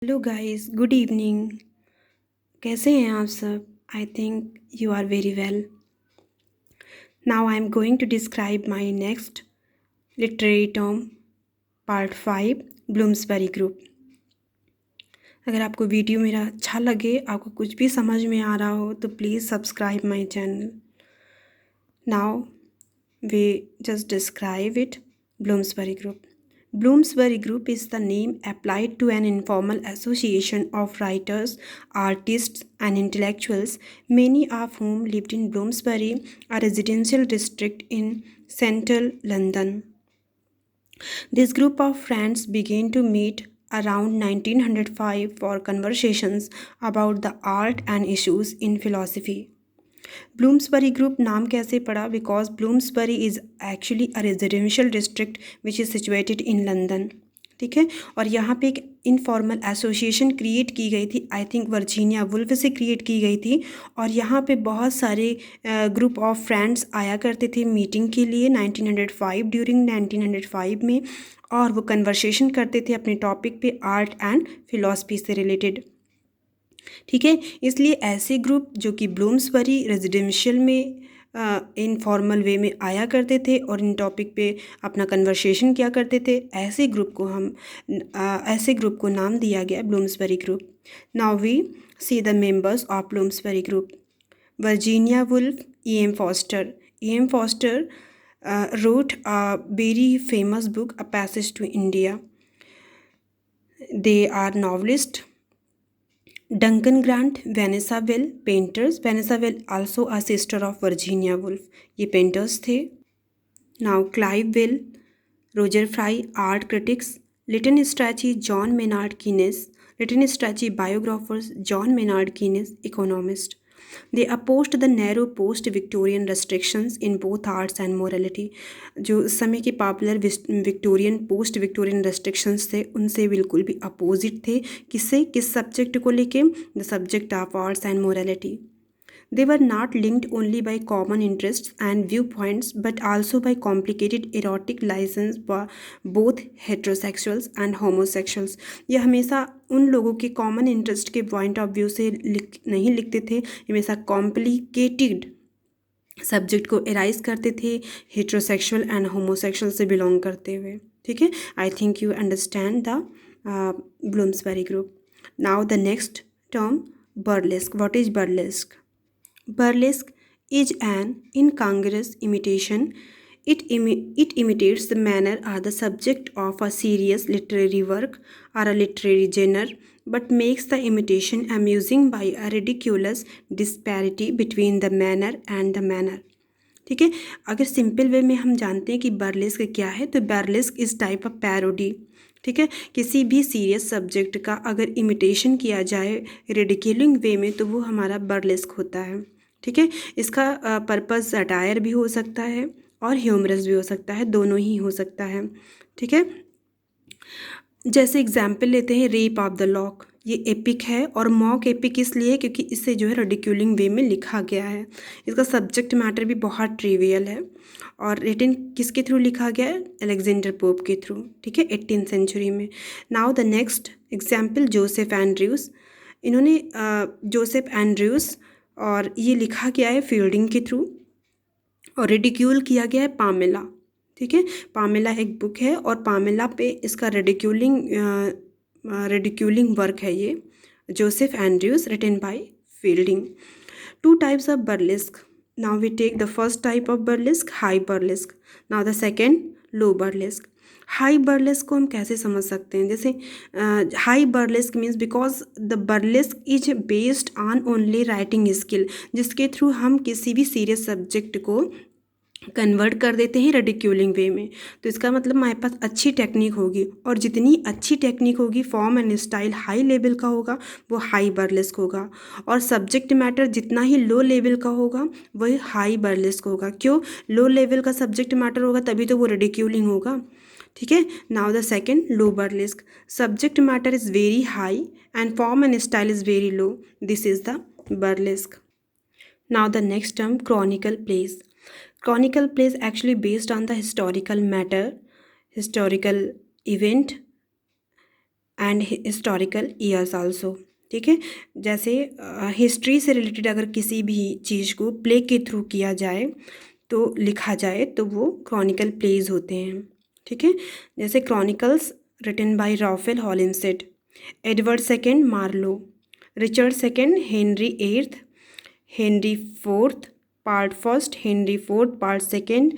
Hello guys, good evening. कैसे हैं आप सब? I think you are very well. Now I am going to describe my next literary term part 5, Bloomsbury group. अगर आपको video मेरा अच्छा लगे, आपको कुछ भी समझ में आ रहा हो, तो please subscribe my channel. Now we just describe it. Bloomsbury Group. Bloomsbury Group is the name applied to an informal association of writers, artists, and intellectuals, many of whom lived in Bloomsbury, a residential district in central London. This group of friends began to meet around 1905 for conversations about the art and issues in philosophy. Bloomsbury group नाम कैसे पड़ा? Because Bloomsbury is actually a residential district which is situated in London. ठीक है, और यहाँ पे एक informal association create की गई थी, आई थिंक वर्जीनिया वुल्फ से क्रिएट की गई थी। और यहाँ पे बहुत सारे ग्रुप ऑफ फ्रेंड्स आया करते थे मीटिंग के लिए 1905, ड्यूरिंग 1905 में, और वो कन्वर्सेशन करते थे अपने टॉपिक पे आर्ट एंड फिलॉसफी से रिलेटेड। ठीक है, इसलिए ऐसे ग्रुप जो कि ब्लूम्सबरी रेजिडेंशियल में इनफॉर्मल वे में आया करते थे और इन टॉपिक पे अपना कन्वर्सेशन किया करते थे, ऐसे ग्रुप को नाम दिया गया Bloomsbury group. Now we see the members of Bloomsbury group. Virginia Woolf, E.M. Forster. E.M. Forster wrote a very famous book, A Passage to India. They are novelists. Duncan Grant, Vanessa Bell, painters. Vanessa Bell also a sister of Virginia Woolf. ये painters थे. Now Clive Bell, Roger Fry, art critics. Lytton Strachey, John Maynard Keynes. Lytton Strachey biographers, John Maynard Keynes, economist. They opposed the narrow post-Victorian restrictions in both arts and morality. जो उस समय के popular Victorian post Victorian restrictions थे, उनसे बिल्कुल भी opposite थे। किस सब्जेक्ट को लेके? The subject of arts and morality. They were not linked only by common interests and viewpoints, but also by complicated erotic license by both heterosexuals and homosexuals. ये हमेशा उन लोगों के कॉमन इंटरेस्ट के पॉइंट ऑफ व्यू से नहीं लिखते थे, हमेशा कॉम्प्लिकेटेड सब्जेक्ट को एराइज करते थे, हेट्रोसेक्सुअल एंड होमोसेक्सुअल से बिलोंग करते हुए। ठीक है, आई think you understand the Bloomsbury group. Now the next term, burlesque. What is burlesque? Burlesque is an incongruous imitation. It imitates the manner or the subject of a serious literary work or a literary genre, but makes the imitation amusing by a ridiculous disparity between the manner and the manner. ठीक है, अगर simple way में हम जानते हैं कि burlesque क्या है, तो बर्लेस्क इस टाइप ऑफ पैरोडी. ठीक है, किसी भी सीरियस सब्जेक्ट का अगर इमिटेशन किया जाए रिडिक्यूलिंग वे में, तो वो हमारा बर्लेस्क होता है. ठीक है, इसका पर्पस सटायर भी हो सकता है और ह्यूमरस भी हो सकता है, दोनों ही हो सकता है. ठीक है, जैसे एग्जाम्पल लेते हैं रेप ऑफ द लॉक. ये एपिक है, और मॉक एपिक इसलिए क्योंकि इससे जो है रिडिक्यूलिंग वे में लिखा गया है. इसका सब्जेक्ट मैटर भी बहुत ट्रिवियल है, और रिटन किसके थ्रू लिखा गया है? अलेक्जेंडर पोप के थ्रू. ठीक है, 18th सेंचुरी में. Now the next example, Joseph Andrews. इन्होंने जोसेफ एंड्रयूस, और ये लिखा गया है फील्डिंग के थ्रू, और रिडिक्यूल किया गया है पामेला. ठीक है, पामेला एक बुक है, और पामेला पे इसका रिडिक्यूलिंग वर्क है ये, Joseph Andrews, written by Fielding. Two types of burlesque. Now we take the first type of burlesque, high burlesque. Now the second, low burlesque. High burlesque को हम कैसे समझ सकते हैं? जैसे high burlesque means because the burlesque is based on only writing skill, जिसके through हम किसी भी सीरियस सब्जेक्ट को कन्वर्ट कर देते हैं रिडिक्यूलिंग वे में. तो इसका मतलब हमारे पास अच्छी टेक्निक होगी, और जितनी अच्छी टेक्निक होगी, form and style high level का होगा, वो हाई बर्लेस्क होगा. और सब्जेक्ट मैटर जितना ही लो लेवल का होगा, वही हाई बर्लेस्क होगा. क्यों? लो लेवल का सब्जेक्ट मैटर होगा, तभी तो वो रिडिक्यूलिंग होगा. ठीक है, now the second, low burlesque. Subject matter is very high and form and style is very low. This is the burlesque. Now the next term, Chronicle place. Chronicle plays actually based on the historical matter, historical event, and historical years also. ठीक है, जैसे history से related अगर किसी भी चीज़ को play के through किया जाए तो लिखा जाए तो वो क्रॉनिकल प्लेज होते हैं। ठीक है, जैसे chronicles written by Raphael Holinshed, Edward second Marlowe, Richard second Henry eighth, Henry fourth part first, Henry fourth part second,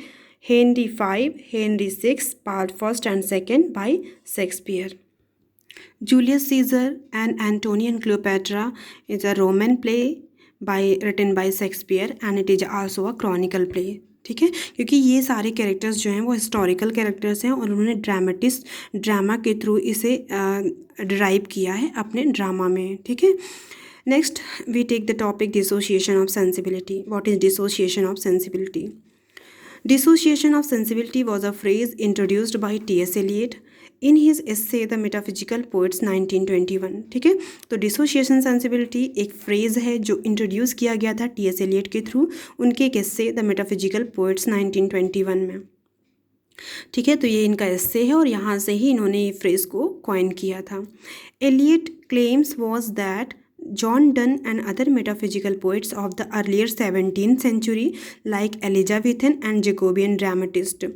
Henry five, Henry six part first and second by Shakespeare. Julius Caesar and Antony and Cleopatra is a Roman play written by Shakespeare and it is also a chronicle play। ठीक है, क्योंकि ये सारे characters जो हैं वो historical characters हैं और उन्होंने ड्रामा के थ्रू इसे ड्राइव किया है अपने ड्रामा में। ठीक है, next we take the topic dissociation of sensibility. What is dissociation of sensibility? Dissociation of sensibility was a phrase introduced by T.S. Eliot in his essay The Metaphysical Poets 1921। ठीक है, तो dissociation sensibility एक phrase है जो introduce किया गया था T S Eliot के थ्रू उनके एक एस्से द मेटाफिजिकल पोएट्स 1921 में। ठीक है, तो ये इनका एस्से है और यहाँ से ही इन्होंने ये फ्रेज़ को कॉइन किया था। Eliot claims was that John Donne and other metaphysical poets of the earlier 17th century, like Elizabethan and Jacobean dramatists,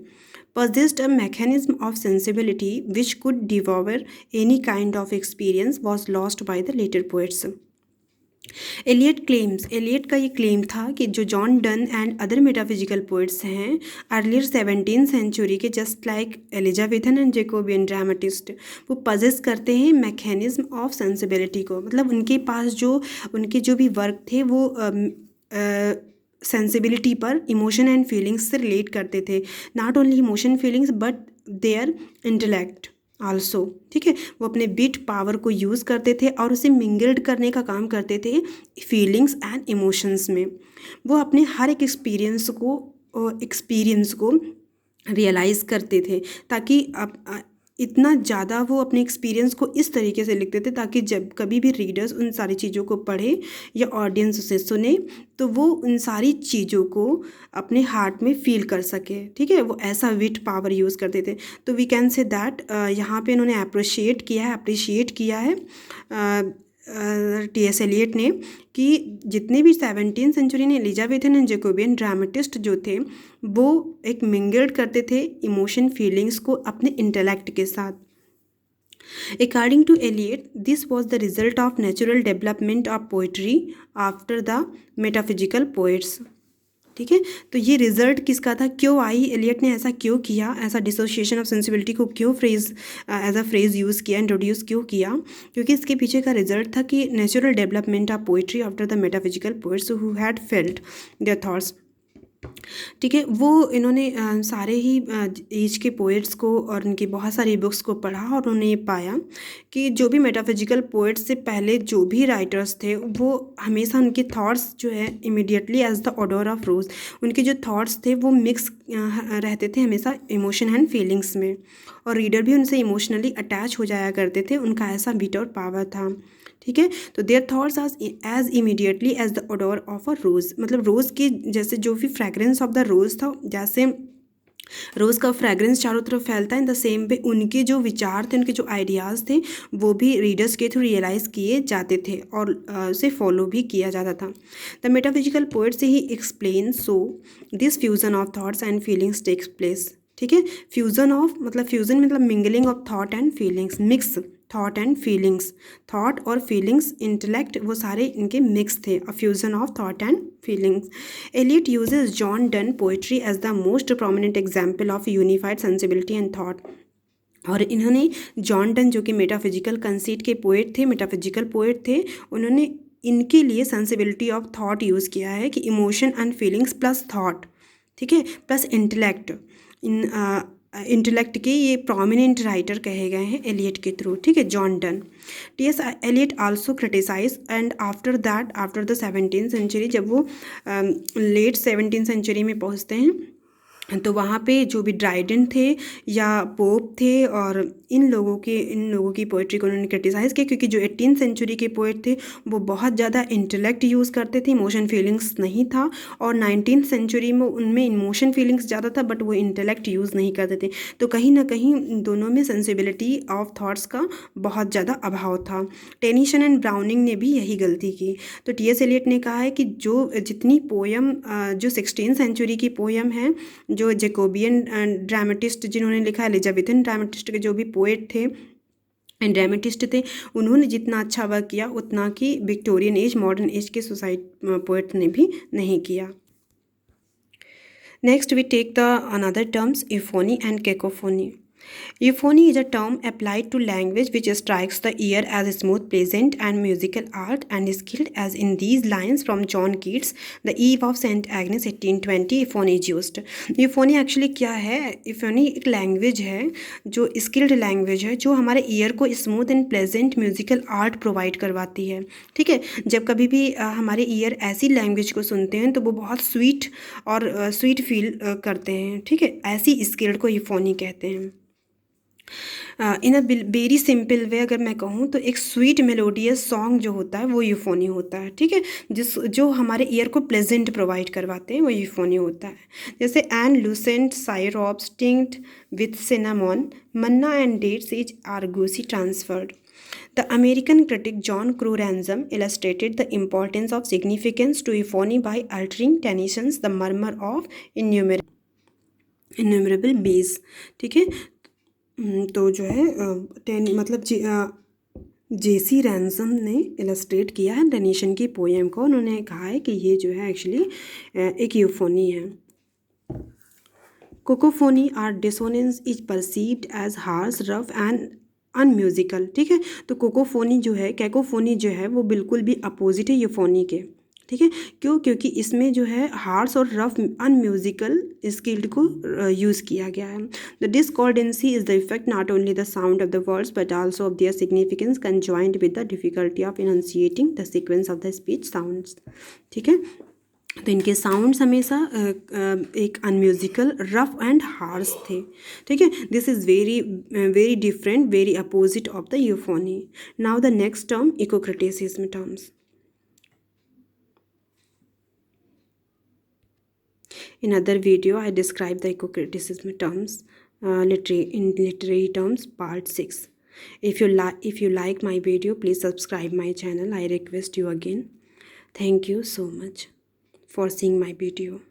possessed a mechanism of sensibility which could devour any kind of experience was lost by the later poets। Eliot का ये claim था कि जो John Donne and other metaphysical poets हैं earlier 17th century के, just like Elizabethan and Jacobean dramatist, वो possess करते हैं मैकेनिज्म ऑफ सेंसिबिलिटी को। मतलब उनके पास उनके जो भी वर्क थे वो सेंसिबिलिटी पर इमोशन एंड फीलिंग्स से रिलेट करते थे, not only emotion feelings but their intellect also. ठीक है, वो अपने बिट पावर को यूज़ करते थे और उसे मिंगल्ड करने का काम करते थे फीलिंग्स एंड इमोशंस में। वो अपने हर एक एक्सपीरियंस को रियलाइज़ करते थे ताकि इतना ज़्यादा वो अपने एक्सपीरियंस को इस तरीके से लिखते थे ताकि जब कभी भी रीडर्स उन सारी चीज़ों को पढ़े या ऑडियंस उसे सुने तो वो उन सारी चीज़ों को अपने हार्ट में फील कर सके। ठीक है, वो ऐसा विट पावर यूज़ करते थे। तो वी कैन से दैट यहाँ पे इन्होंने अप्रिशिएट किया है टी एस एलियट ने कि जितने भी 17th सेंचुरी ने एलिजाबेथन एंड जेकोबियन ड्रामेटिस्ट जो थे वो एक मिंगल्ड करते थे इमोशन फीलिंग्स को अपने इंटेलेक्ट के साथ। According to Eliot, this was the result of natural development of poetry after the metaphysical poets। ठीक है, तो ये रिजल्ट किसका था, क्यों आई, एलियट ने ऐसा क्यों किया, ऐसा डिसोसिएशन ऑफ सेंसिबिलिटी को क्यों एज अ फ्रेज यूज़ किया, इंट्रोड्यूस क्यों किया? क्योंकि इसके पीछे का रिजल्ट था कि natural development of poetry after the metaphysical poets who had felt their thoughts. ठीक है, वो इन्होंने सारे ही एज के पोइट्स को और उनकी बहुत सारी बुक्स को पढ़ा और उन्होंने ये पाया कि जो भी मेटाफिजिकल पोइट्स से पहले जो भी राइटर्स थे वो हमेशा उनके थॉट्स जो है immediately as the odour of rose, उनके जो थॉट्स थे वो मिक्स रहते थे हमेशा इमोशन एंड फीलिंग्स में, और रीडर भी उनसे इमोशनली अटैच हो जाया करते थे, उनका ऐसा बीट और पावर था। ठीक है, तो their thoughts as immediately as the odour of a rose, मतलब रोज़ की जैसे जो भी फ्रेगरेंस ऑफ द रोज़ था, जैसे रोज़ का फ्रेगरेंस चारों तरफ फैलता है, इन द सेम वे उनके जो विचार थे, उनके जो आइडियाज़ थे वो भी रीडर्स के थ्रू रियलाइज़ किए जाते थे और उसे फॉलो भी किया जाता था। द मेटाफिजिकल पोएट से ही explain so this fusion of thoughts and feelings takes place. ठीक है, फ्यूज़न मतलब mingling of thought and feelings, mix thought and feelings, thought और फीलिंग्स, इंटेलेक्ट, वो सारे इनके मिक्स थे, a fusion of thought and feelings. Eliot uses John Donne poetry as the most prominent example of unified sensibility and thought. और इन्होंने John Donne जो कि metaphysical conceit के पोएट थे, मेटाफिजिकल पोएट थे, उन्होंने इनके लिए सेंसिबिलिटी ऑफ थॉट यूज़ किया है कि emotion and feelings plus thought, ठीक है, प्लस इंटेलेक्ट, इंटेलेक्ट के ये प्रोमिनेंट राइटर कहे गए हैं एलियट के थ्रू। ठीक है, John Donne. T S. Eliot also criticise and after that after the 17th century, जब वो लेट 17th सेंचुरी में पहुंचते हैं तो वहाँ पे जो भी ड्राइडेन थे या पोप थे और इन लोगों की पोइट्री को उन्होंने क्रिटिसाइज़ किया, क्योंकि जो 18th सेंचुरी के पोइट थे वो बहुत ज़्यादा इंटेलेक्ट यूज़ करते थे, इमोशन फीलिंग्स नहीं था, और 19th सेंचुरी में उनमें इमोशन फीलिंग्स ज़्यादा था बट वो इंटेलेक्ट यूज़ नहीं करते थे। तो कहीं ना कहीं दोनों में सेंसिबिलिटी ऑफ थॉट्स का बहुत ज़्यादा अभाव था। टेनिसन एंड ब्राउनिंग ने भी यही गलती की। तो टी.एस. एलियट ने कहा है कि जो जितनी पोयम जो 16th सेंचुरी की पोयम है, जो जेकोबियन ड्रामेटिस्ट जिन्होंने लिखा, एलिजाबेथन ड्रामेटिस्ट के जो भी पोएट थे, ड्रामेटिस्ट थे, उन्होंने जितना अच्छा वर्क किया उतना कि विक्टोरियन एज, मॉडर्न एज के सोसाइट पोएट ने भी नहीं किया। Next we take the another terms, euphony and cacophony. Euphony is a term applied to language which strikes the ear as smooth, pleasant, and musical art and skilled, as in these lines from John Keats, The Eve of St. Agnes 1820. Euphony is used. Euphony actually क्या है? Euphony एक language है जो skilled language है, जो हमारे year को smooth and pleasant musical art provide करवाती है। ठीक है, जब कभी भी हमारे ईयर ऐसी लैंग्वेज को सुनते हैं तो वो बहुत स्वीट और स्वीट फील करते हैं। ठीक है, ऐसी स्किल्ड को यूफोनी कहते हैं। इन अ वेरी सिंपल वे अगर मैं कहूँ तो एक स्वीट मेलोडियस सॉन्ग जो होता है वो यूफोनी होता है। ठीक है, जो हमारे ईयर को प्लेजेंट प्रोवाइड करवाते हैं वो यूफोनी होता है। जैसे and lucent syrops tinct with cinnamon, manna and dates is argosy transferred. The American critic John Crow Ransom illustrated the importance of significance to euphony by altering Tennyson's The Murmur of Innumerable Bees. ठीक है, तो जो है मतलब जेसी ransom ने illustrate किया है Tennyson की पोएम को। उन्होंने कहा है कि ये जो है एक्चुअली एक यूफोनी है। Cacophony or dissonance is perceived as harsh, rough and unmusical. ठीक है, तो कोकोफोनी जो है, कैकोफोनी जो है वो बिल्कुल भी अपोजिट है यूफोनी के। ठीक है, क्यों? क्योंकि इसमें जो है हार्श और रफ अनम्यूजिकल स्किल्ड को यूज़ किया गया है. The discordancy is the effect not only the sound of the words but also of their significance conjoined with the difficulty of enunciating the sequence of the speech sounds. ठीक है, तो इनके sounds हमेशा एक अनम्यूजिकल, rough and harsh थे। ठीक है, this is very different, very opposite of the euphony. Now the next term, ecocriticism terms. In other video, I describe the eco-criticism terms, literary terms, part 6. If you like my video, please subscribe my channel. I request you again. Thank you so much for seeing my video.